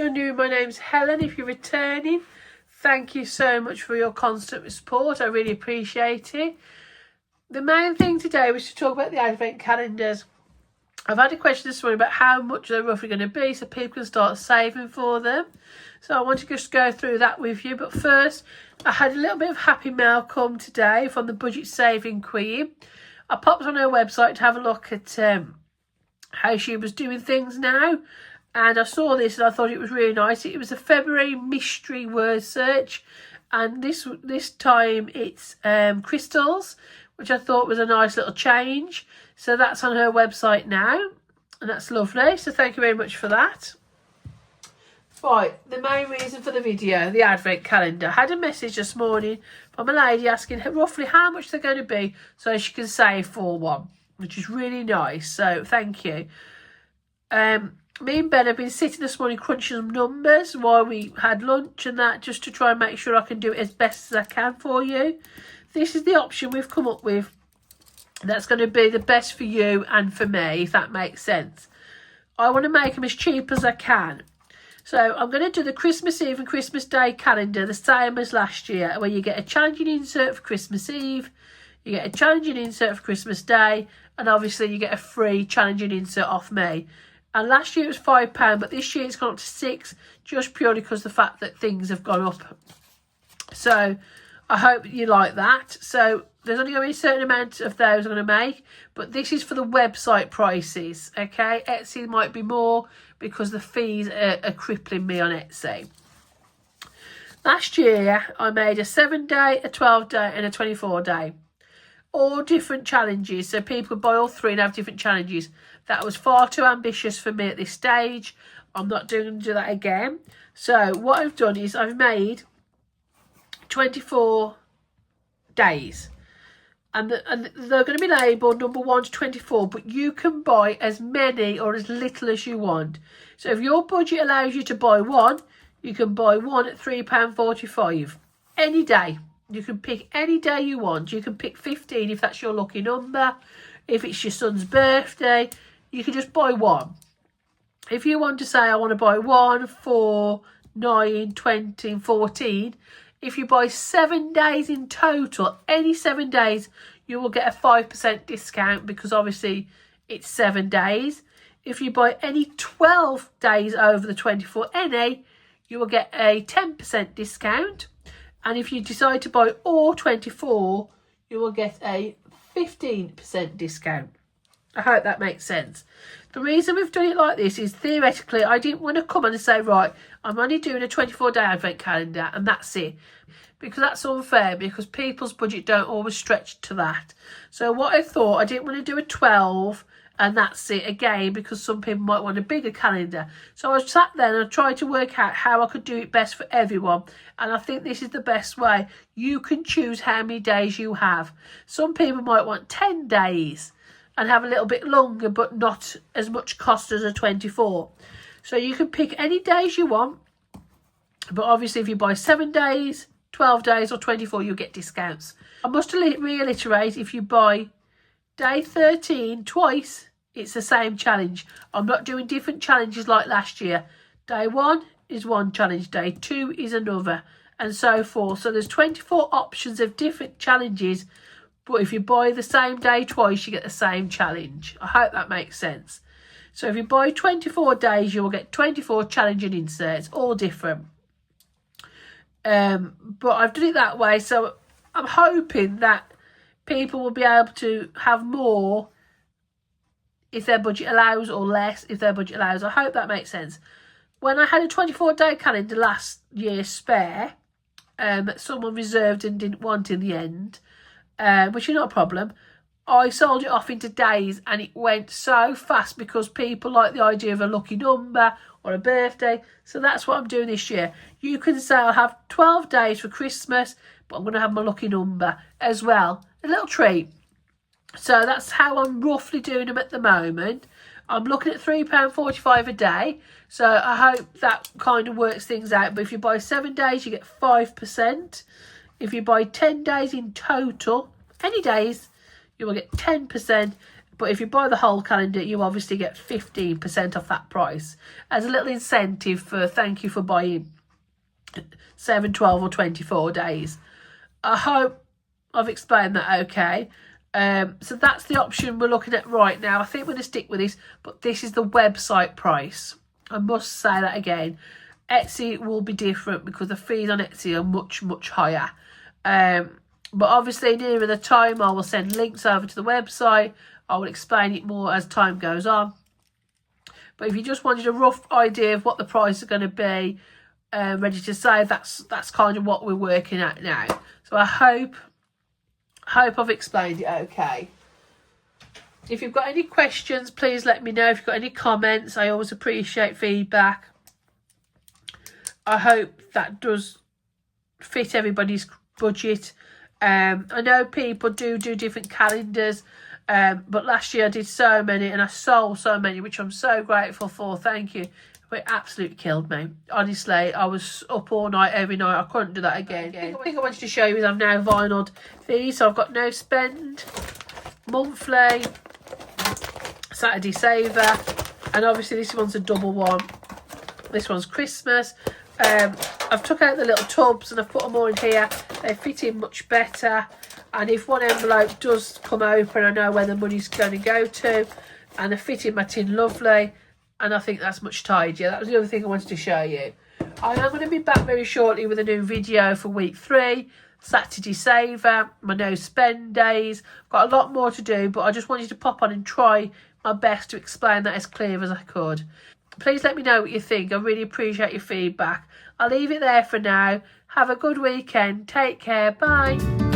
you're new, my name's Helen. If you're returning, thank you so much for your constant support. I really appreciate it. The main thing today was to talk about the advent calendars. I've had a question this morning about how much they're roughly going to be so people can start saving for them. So I want to just go through that with you. But first, I had a little bit of happy mail come today from the Budget Saving Queen. I popped on her website to have a look at how she was doing things now. And I saw this and I thought it was really nice. It was a February mystery word search. And this time it's crystals, which I thought was a nice little change. So that's on her website now. And that's lovely. So thank you very much for that. Right, the main reason for the video, the advent calendar. I had a message this morning from a lady asking roughly how much they're going to be so she can save for one, which is really nice. So thank you. Me and Ben have been sitting this morning crunching some numbers while we had lunch and that, just to try and make sure I can do it as best as I can for you. This is the option we've come up with that's going to be the best for you and for me, if that makes sense. I want to make them as cheap as I can. So I'm going to do the Christmas Eve and Christmas Day calendar the same as last year, where you get a challenging insert for Christmas Eve, you get a challenging insert for Christmas Day, and obviously you get a free challenging insert off me. And last year it was £5, but this year it's gone up to £6, just purely because of the fact that things have gone up. So I hope you like that. So there's only going to be a certain amount of those I'm going to make, but this is for the website prices, okay? Etsy might be more because the fees are crippling me on Etsy. Last year I made a 7-day, a 12-day and a 24-day. All different challenges, so people could buy all three and have different challenges. That was far too ambitious for me at this stage. I'm not going to do that again. So what I've done is I've made 24 days. And they're going to be labelled number 1 to 24, but you can buy as many or as little as you want. So if your budget allows you to buy one, you can buy one at £3.45 any day. You can pick any day you want. You can pick 15 if that's your lucky number. If it's your son's birthday, you can just buy one. If you want to say, I want to buy 1, 4, 9, 20 and 14, if you buy 7 days in total, any 7 days, you will get a 5% discount because obviously it's 7 days. If you buy any 12 days over the 24, you will get a 10% discount. And if you decide to buy all 24, you will get a 15% discount. I hope that makes sense. The reason we've done it like this is theoretically I didn't want to come and say, right, I'm only doing a 24-day advent calendar and that's it. Because that's unfair, because people's budget don't always stretch to that. So what I thought, I didn't want to do a 12 and that's it again, because some people might want a bigger calendar. So I sat there and I tried to work out how I could do it best for everyone. And I think this is the best way. You can choose how many days you have. Some people might want 10 days and have a little bit longer, but not as much cost as a 24. So you can pick any days you want. But obviously if you buy 7 days, 12 days or 24, you'll get discounts. I must reiterate, if you buy day 13 twice, it's the same challenge. I'm not doing different challenges like last year. Day 1 is one challenge, day 2 is another, and so forth. So there's 24 options of different challenges, but if you buy the same day twice, you get the same challenge. I hope that makes sense. So if you buy 24 days, you will get 24 challenging inserts, all different. But I've done it that way, so I'm hoping that people will be able to have more if their budget allows, or less if their budget allows. I hope that makes sense. When I had a 24-day calendar last year spare, that someone reserved and didn't want in the end, which is not a problem, I sold it off into days and it went so fast because people like the idea of a lucky number or a birthday. So that's what I'm doing this year. You can say I'll have 12 days for Christmas, but I'm going to have my lucky number as well. A little treat. So that's how I'm roughly doing them at the moment. I'm looking at £3.45 a day. So I hope that kind of works things out. But if you buy 7 days, you get 5%. If you buy 10 days in total, any days, you will get 10%. But if you buy the whole calendar, you obviously get 15% off that price as a little incentive for thank you for buying 7, 12 or 24 days. I hope I've explained that okay. So that's the option we're looking at right now. I think we're going to stick with this, but this is the website price. I must say that again. Etsy will be different because the fees on Etsy are much, much higher. But obviously nearer the time, I will send links over to the website. I will explain it more as time goes on. But if you just wanted a rough idea of what the price is going to be, ready to say, that's kind of what we're working at now. So I hope I've explained it okay. If you've got any questions, please let me know. If you've got any comments, I always appreciate feedback. I hope that does fit everybody's budget. I know people do different calendars, but last year I did so many and I sold so many, which I'm so grateful for. Thank you. It absolutely killed me. Honestly, I was up all night, every night. I couldn't do that again. The thing I wanted to show you is I've now vinyled these. So I've got no spend, monthly, Saturday saver, and obviously this one's a double one. This one's Christmas. I've took out the little tubs and I've put them all in here. They fit in much better. And if one envelope does come open, I know where the money's going to go to. And they fit in my tin lovely. And I think that's much tidier. That was the other thing I wanted to show you. I am going to be back very shortly with a new video for week 3. Saturday saver, my no spend days. I've got a lot more to do, but I just wanted to pop on and try my best to explain that as clear as I could. Please let me know what you think. I really appreciate your feedback. I'll leave it there for now. Have a good weekend. Take care. Bye.